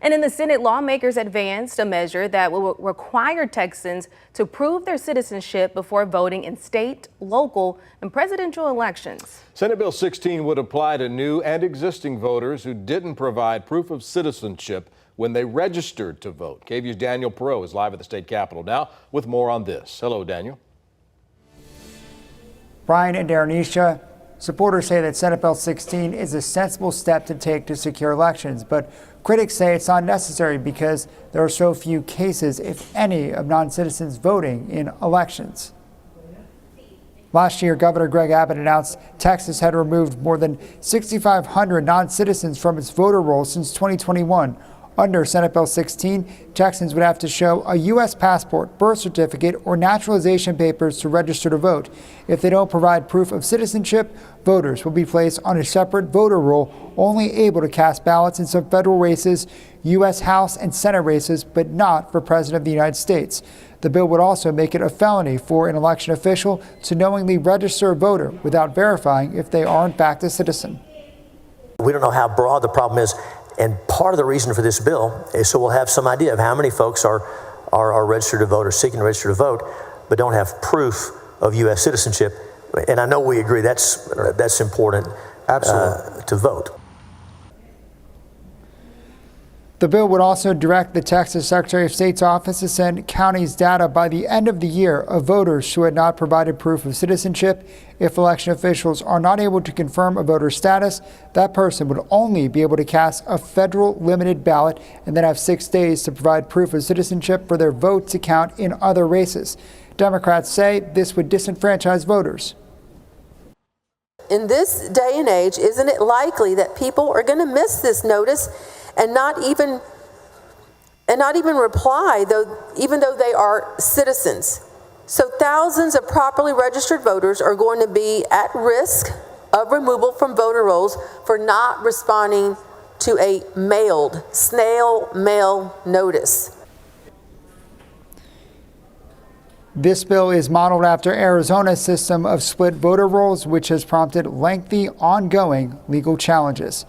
And in the Senate, lawmakers advanced a measure that will require Texans to prove their citizenship before voting in state, local, and presidential elections. Senate Bill 16 would apply to new and existing voters who didn't provide proof of citizenship when they registered to vote. KVUE's Daniel Perot is live at the state capitol now with more on this. Hello, Daniel. Brian and Darrenisha, supporters say that Senate Bill 16 is a sensible step to take to secure elections, but critics say it's not necessary because there are so few cases, if any, of non-citizens voting in elections. Last year, Governor Greg Abbott announced Texas had removed more than 6,500 non-citizens from its voter roll since 2021. Under Senate Bill 16, Texans would have to show a U.S. passport, birth certificate, or naturalization papers to register to vote. If they don't provide proof of citizenship, voters will be placed on a separate voter roll, only able to cast ballots in some federal races, U.S. House and Senate races, but not for President of the United States. The bill would also make it a felony for an election official to knowingly register a voter without verifying if they are in fact a citizen. We don't know how broad the problem is. And part of the reason for this bill is so we'll have some idea of how many folks are registered to vote or seeking to register to vote, but don't have proof of U.S. citizenship. And I know we agree that's important. Absolutely. To vote. The bill would also direct the Texas Secretary of State's office to send counties data by the end of the year of voters who had not provided proof of citizenship. If election officials are not able to confirm a voter's status, that person would only be able to cast a federal limited ballot and then have 6 days to provide proof of citizenship for their vote to count in other races. Democrats say this would disenfranchise voters. In this day and age, isn't it likely that people are going to miss this notice and not even reply, even though they are citizens? So thousands of properly registered voters are going to be at risk of removal from voter rolls for not responding to a mailed snail mail notice. This bill is modeled after Arizona's system of split voter rolls, which has prompted lengthy, ongoing legal challenges.